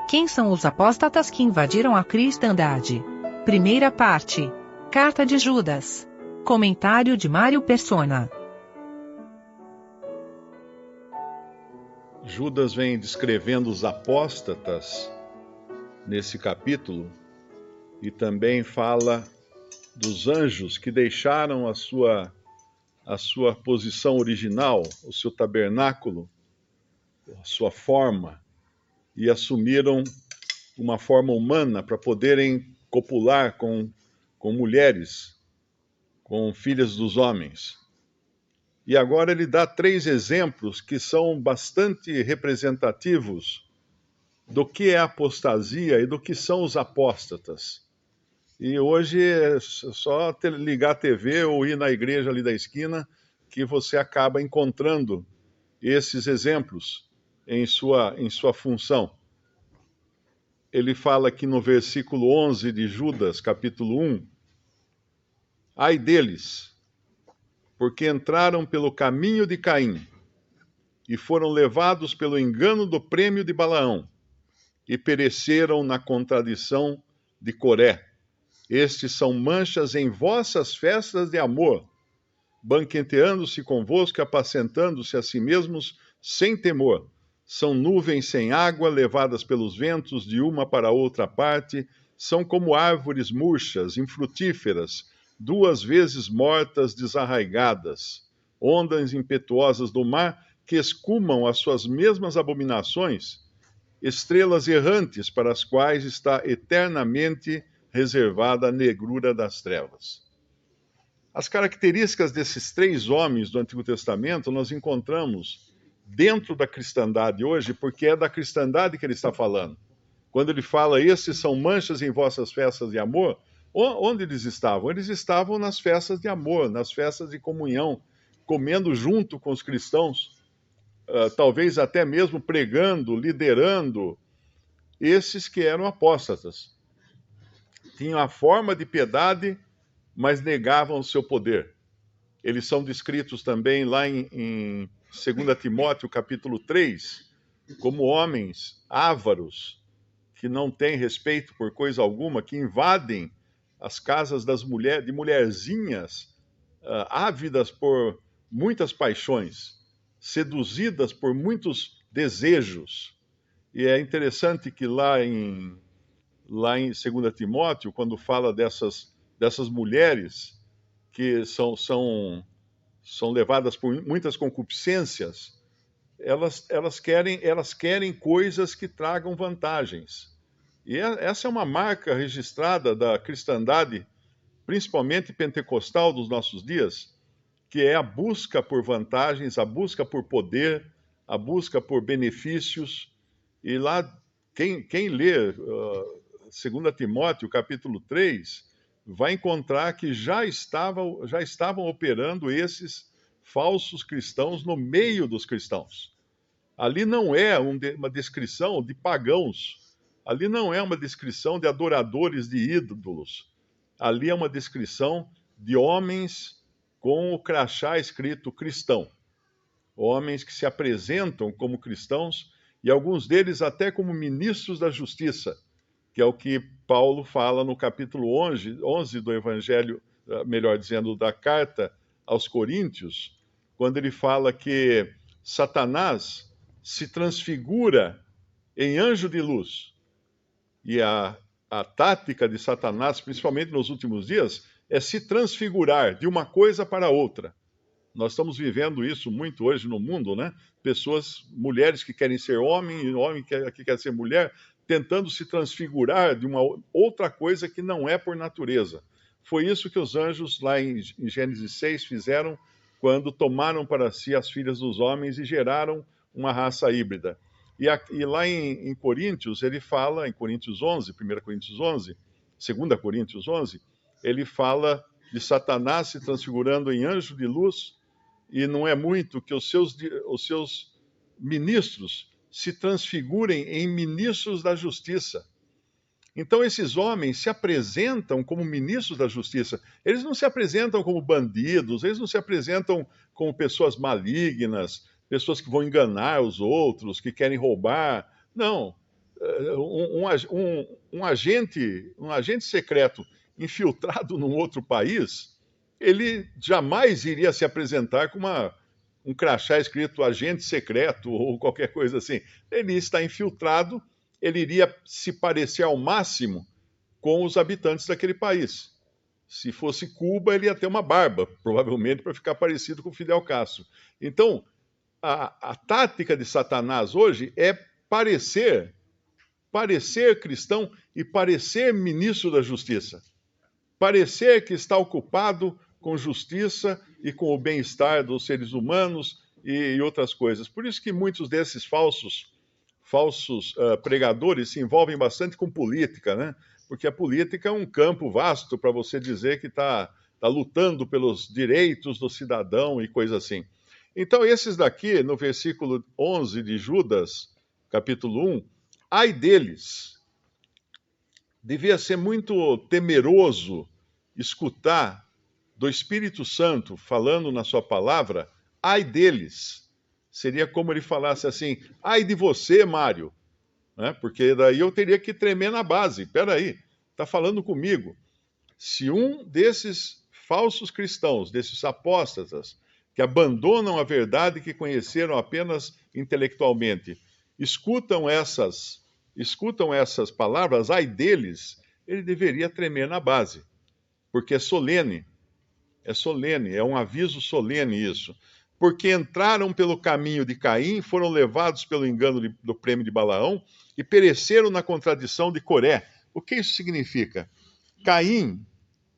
Quem são os apóstatas que invadiram a cristandade? Primeira parte. Carta de Judas. Comentário de Mário Persona. Judas vem descrevendo os apóstatas nesse capítulo e também fala dos anjos que deixaram a sua posição original, o seu tabernáculo, a sua forma, e assumiram uma forma humana para poderem copular com mulheres, com filhas dos homens. E agora ele dá 3 exemplos que são bastante representativos do que é a apostasia e do que são os apóstatas. E hoje é só ligar a TV ou ir na igreja ali da esquina que você acaba encontrando esses exemplos em sua função. Ele fala aqui no versículo 11 de Judas, capítulo 1, ai deles, porque entraram pelo caminho de Caim e foram levados pelo engano do prêmio de Balaão e pereceram na contradição de Coré. Estes são manchas em vossas festas de amor, banqueteando-se convosco, apacentando-se a si mesmos sem temor. São nuvens sem água, levadas pelos ventos de uma para outra parte, são como árvores murchas, infrutíferas, 2 vezes mortas, desarraigadas, ondas impetuosas do mar que escumam as suas mesmas abominações, estrelas errantes para as quais está eternamente reservada a negrura das trevas. As características desses 3 homens do Antigo Testamento nós encontramos dentro da cristandade hoje, porque é da cristandade que ele está falando. Quando ele fala, esses são manchas em vossas festas de amor, onde eles estavam? Eles estavam nas festas de amor, nas festas de comunhão, comendo junto com os cristãos, talvez até mesmo pregando, liderando, esses que eram apóstatas. Tinham a forma de piedade, mas negavam o seu poder. Eles são descritos também lá em 2 Timóteo, capítulo 3, como homens ávaros, que não têm respeito por coisa alguma, que invadem as casas de mulherzinhas, ávidas por muitas paixões, seduzidas por muitos desejos. E é interessante que lá em 2 Timóteo, quando fala dessas mulheres que são levadas por muitas concupiscências, elas querem coisas que tragam vantagens. E essa é uma marca registrada da cristandade, principalmente pentecostal dos nossos dias, que é a busca por vantagens, a busca por poder, a busca por benefícios. E lá, quem lê 2 Timóteo, capítulo 3, vai encontrar que já estavam operando esses falsos cristãos no meio dos cristãos. Ali não é uma descrição de pagãos, ali não é uma descrição de adoradores de ídolos, ali é uma descrição de homens com o crachá escrito cristão, homens que se apresentam como cristãos e alguns deles até como ministros da justiça, que é o que Paulo fala no capítulo 11 do Evangelho, melhor dizendo, da carta aos Coríntios, quando ele fala que Satanás se transfigura em anjo de luz. E a tática de Satanás, principalmente nos últimos dias, é se transfigurar de uma coisa para outra. Nós estamos vivendo isso muito hoje no mundo, né? Mulheres que querem ser homem e homem que quer ser mulher, tentando se transfigurar de uma outra coisa que não é por natureza. Foi isso que os anjos, lá em Gênesis 6, fizeram quando tomaram para si as filhas dos homens e geraram uma raça híbrida. E lá em Coríntios, ele fala, em Coríntios 11, 1 Coríntios 11, 2 Coríntios 11, ele fala de Satanás se transfigurando em anjo de luz, e não é muito que os seus ministros se transfigurem em ministros da justiça. Então esses homens se apresentam como ministros da justiça. Eles não se apresentam como bandidos, eles não se apresentam como pessoas malignas, pessoas que vão enganar os outros, que querem roubar. Não. um agente secreto infiltrado num outro país, ele jamais iria se apresentar com um crachá escrito agente secreto ou qualquer coisa assim. Ele está infiltrado, ele iria se parecer ao máximo com os habitantes daquele país. Se fosse Cuba, ele ia ter uma barba, provavelmente, para ficar parecido com Fidel Castro. Então, a tática de Satanás hoje é parecer cristão e parecer ministro da justiça. Parecer que está ocupado com justiça e com o bem-estar dos seres humanos e outras coisas. Por isso que muitos desses falsos pregadores se envolvem bastante com política, né? Porque a política é um campo vasto para você dizer que está lutando pelos direitos do cidadão e coisa assim. Então, esses daqui, no versículo 11 de Judas, capítulo 1, ai deles, devia ser muito temeroso escutar do Espírito Santo falando na sua palavra, ai deles. Seria como ele falasse assim, ai de você, Mário, né? Porque daí eu teria que tremer na base. Espera aí, está falando comigo. Se um desses falsos cristãos, desses apóstatas, que abandonam a verdade que conheceram apenas intelectualmente, escutam essas palavras, ai deles, ele deveria tremer na base, porque é solene, é um aviso solene isso. Porque entraram pelo caminho de Caim, foram levados pelo engano do prêmio de Balaão e pereceram na contradição de Coré. O que isso significa? Caim,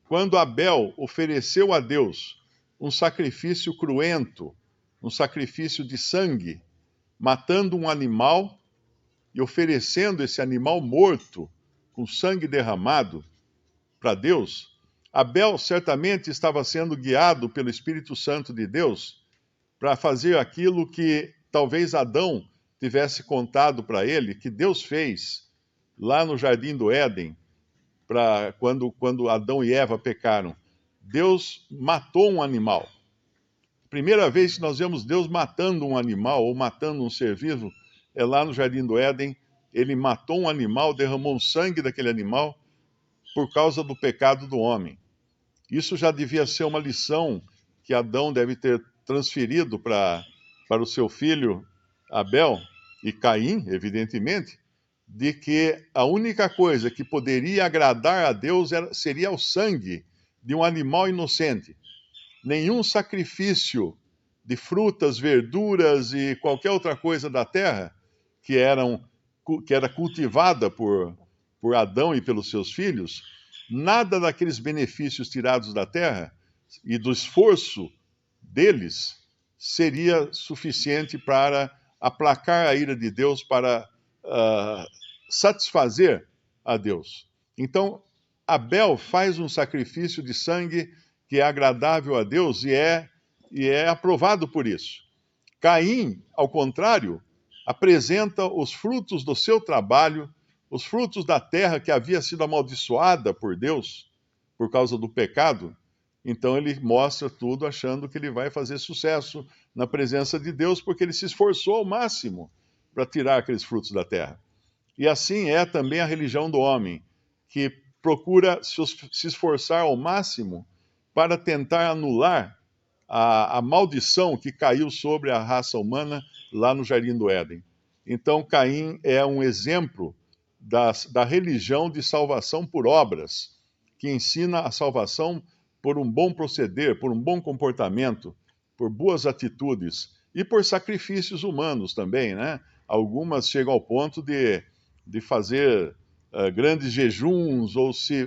quando Abel ofereceu a Deus um sacrifício cruento, um sacrifício de sangue, matando um animal e oferecendo esse animal morto, com sangue derramado, para Deus, Abel certamente estava sendo guiado pelo Espírito Santo de Deus para fazer aquilo que talvez Adão tivesse contado para ele, que Deus fez lá no Jardim do Éden, quando Adão e Eva pecaram. Deus matou um animal. Primeira vez que nós vemos Deus matando um animal ou matando um ser vivo é lá no Jardim do Éden. Ele matou um animal, derramou o sangue daquele animal por causa do pecado do homem. Isso já devia ser uma lição que Adão deve ter transferido para o seu filho Abel e Caim, evidentemente, de que a única coisa que poderia agradar a Deus seria o sangue de um animal inocente. Nenhum sacrifício de frutas, verduras e qualquer outra coisa da terra que era cultivada por Adão e pelos seus filhos, nada daqueles benefícios tirados da terra e do esforço deles seria suficiente para aplacar a ira de Deus, para satisfazer a Deus. Então, Abel faz um sacrifício de sangue que é agradável a Deus e é aprovado por isso. Caim, ao contrário, apresenta os frutos do seu trabalho, os frutos da terra que havia sido amaldiçoada por Deus por causa do pecado. Então ele mostra tudo achando que ele vai fazer sucesso na presença de Deus, porque ele se esforçou ao máximo para tirar aqueles frutos da terra. E assim é também a religião do homem, que procura se esforçar ao máximo para tentar anular a maldição que caiu sobre a raça humana lá no Jardim do Éden. Então Caim é um exemplo da religião de salvação por obras, que ensina a salvação por um bom proceder, por um bom comportamento, por boas atitudes e por sacrifícios humanos também, né? Algumas chegam ao ponto de fazer grandes jejuns ou se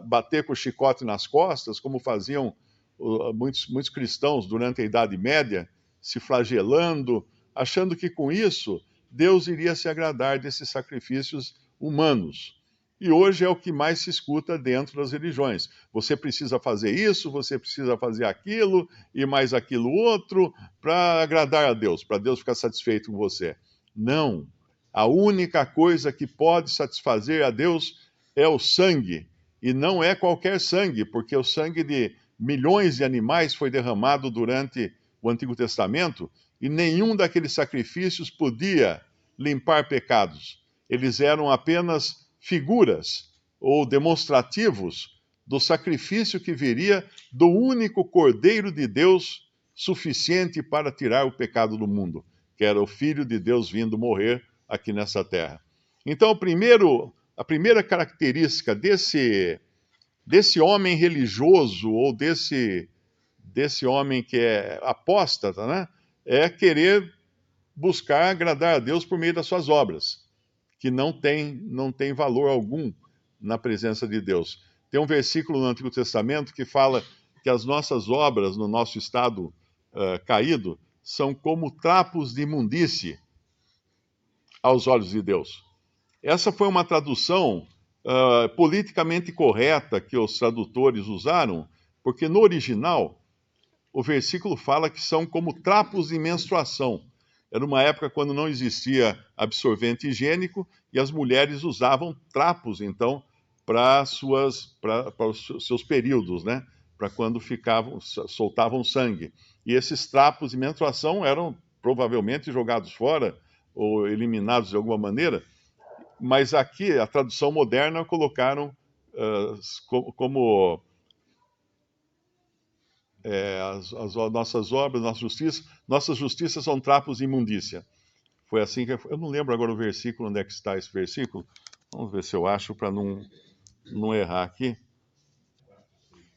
bater com o chicote nas costas, como faziam muitos cristãos durante a Idade Média, se flagelando, achando que com isso Deus iria se agradar desses sacrifícios humanos. E hoje é o que mais se escuta dentro das religiões. Você precisa fazer isso, você precisa fazer aquilo e mais aquilo outro para agradar a Deus, para Deus ficar satisfeito com você. Não. A única coisa que pode satisfazer a Deus é o sangue. E não é qualquer sangue, porque o sangue de milhões de animais foi derramado durante o Antigo Testamento e nenhum daqueles sacrifícios podia limpar pecados. Eles eram apenas figuras ou demonstrativos do sacrifício que viria do único Cordeiro de Deus suficiente para tirar o pecado do mundo, que era o Filho de Deus vindo morrer aqui nessa terra. Então, a primeira característica desse homem religioso ou desse homem que é apóstata, né, é querer buscar agradar a Deus por meio das suas obras, que não tem valor algum na presença de Deus. Tem um versículo no Antigo Testamento que fala que as nossas obras, no nosso estado caído, são como trapos de imundície aos olhos de Deus. Essa foi uma tradução politicamente correta que os tradutores usaram, porque no original o versículo fala que são como trapos de menstruação. Era uma época quando não existia absorvente higiênico e as mulheres usavam trapos, então, para os seus períodos, né? Para quando soltavam sangue. E esses trapos de menstruação eram provavelmente jogados fora ou eliminados de alguma maneira, mas aqui a tradução moderna colocaram como as nossas obras, nossas justiças são trapos de imundícia. Foi assim que eu não lembro agora o versículo, onde é que está esse versículo. Vamos ver se eu acho para não errar aqui.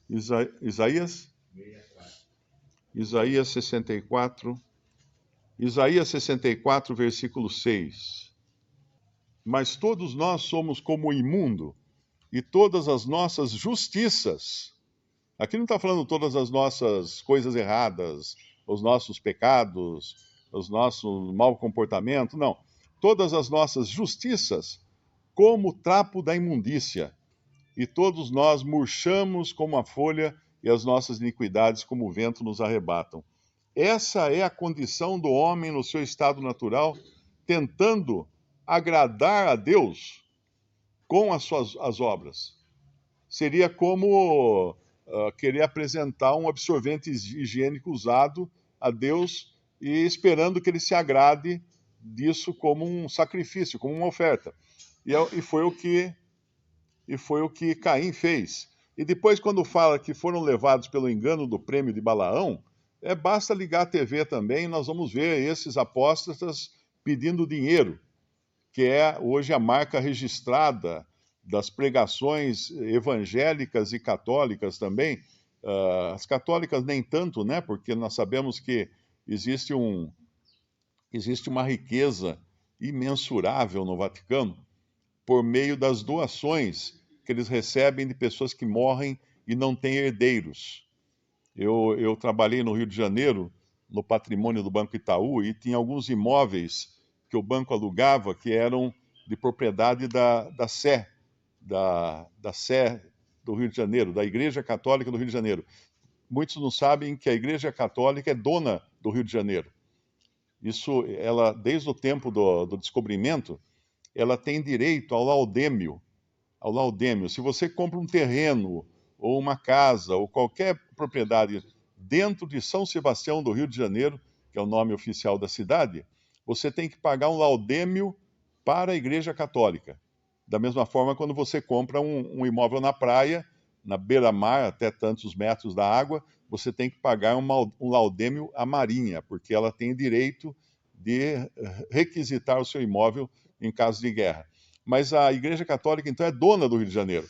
Isaías 64. Isaías 64, versículo 6. Mas todos nós somos como o imundo, e todas as nossas justiças. Aqui não está falando todas as nossas coisas erradas, os nossos pecados, os nossos mau comportamento, não. Todas as nossas justiças, como o trapo da imundícia, e todos nós murchamos como a folha, e as nossas iniquidades como o vento nos arrebatam. Essa é a condição do homem no seu estado natural, tentando agradar a Deus com as obras. Seria como querer apresentar um absorvente higiênico usado a Deus e esperando que ele se agrade disso como um sacrifício, como uma oferta. E foi o que Caim fez. E depois, quando fala que foram levados pelo engano do prêmio de Balaão, basta ligar a TV também, nós vamos ver esses apóstatas pedindo dinheiro, que é hoje a marca registrada das pregações evangélicas e católicas também. As católicas nem tanto, né? Porque nós sabemos que existe uma riqueza imensurável no Vaticano por meio das doações que eles recebem de pessoas que morrem e não têm herdeiros. Eu trabalhei no Rio de Janeiro, no patrimônio do Banco Itaú, e tinha alguns imóveis que o banco alugava que eram de propriedade da Sé, da Sé do Rio de Janeiro, da Igreja Católica do Rio de Janeiro. Muitos não sabem que a Igreja Católica é dona do Rio de Janeiro. Isso, ela, desde o tempo do descobrimento, ela tem direito ao laudêmio. Ao laudêmio. Se você compra um terreno, ou uma casa, ou qualquer propriedade dentro de São Sebastião do Rio de Janeiro, que é o nome oficial da cidade, você tem que pagar um laudêmio para a Igreja Católica. Da mesma forma, quando você compra um imóvel na praia, na beira-mar, até tantos metros da água, você tem que pagar um laudêmio à Marinha, porque ela tem direito de requisitar o seu imóvel em caso de guerra. Mas a Igreja Católica, então, é dona do Rio de Janeiro.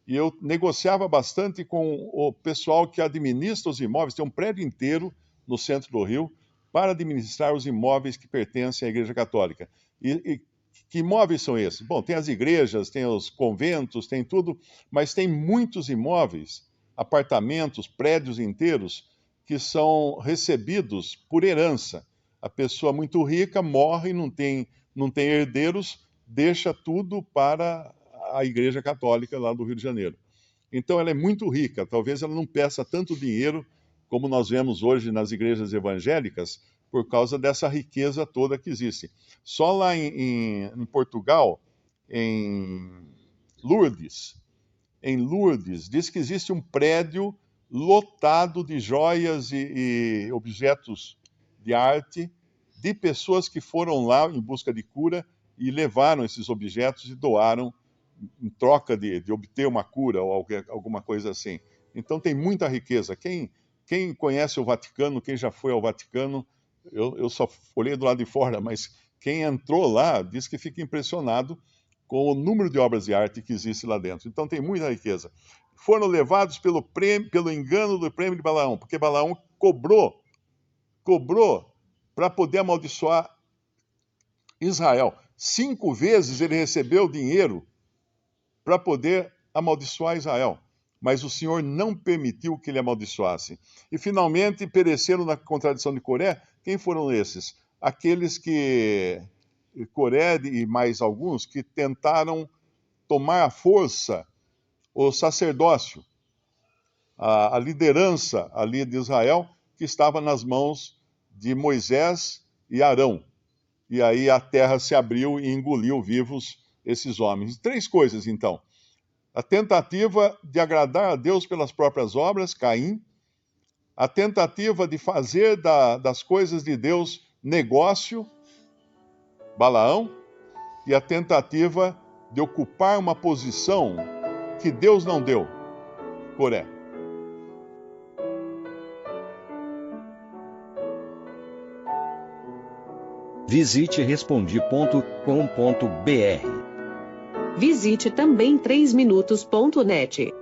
E eu negociava bastante com o pessoal que administra os imóveis, tem um prédio inteiro no centro do Rio, para administrar os imóveis que pertencem à Igreja Católica. E que imóveis são esses? Bom, tem as igrejas, tem os conventos, tem tudo, mas tem muitos imóveis, apartamentos, prédios inteiros, que são recebidos por herança. A pessoa muito rica morre, não tem herdeiros, deixa tudo para a Igreja Católica lá do Rio de Janeiro. Então ela é muito rica, talvez ela não peça tanto dinheiro como nós vemos hoje nas igrejas evangélicas, por causa dessa riqueza toda que existe. Só lá em Portugal, em Lourdes, diz que existe um prédio lotado de joias e objetos de arte de pessoas que foram lá em busca de cura e levaram esses objetos e doaram em troca de obter uma cura ou alguma coisa assim. Então tem muita riqueza. Quem conhece o Vaticano, quem já foi ao Vaticano, eu só olhei do lado de fora, mas quem entrou lá diz que fica impressionado com o número de obras de arte que existe lá dentro. Então tem muita riqueza. Foram levados pelo engano do prêmio de Balaão, porque Balaão cobrou para poder amaldiçoar Israel. 5 vezes ele recebeu dinheiro para poder amaldiçoar Israel. Mas o Senhor não permitiu que ele amaldiçoasse. E finalmente pereceram na contradição de Coré. Quem foram esses? Aqueles que, Coré e mais alguns, que tentaram tomar à força o sacerdócio, a liderança ali de Israel, que estava nas mãos de Moisés e Arão. E aí a terra se abriu e engoliu vivos esses homens. 3 coisas, então. A tentativa de agradar a Deus pelas próprias obras, Caim. A tentativa de fazer das coisas de Deus negócio, Balaão. E a tentativa de ocupar uma posição que Deus não deu, Coré. Visite Respondi.com.br. Visite também 3minutos.net.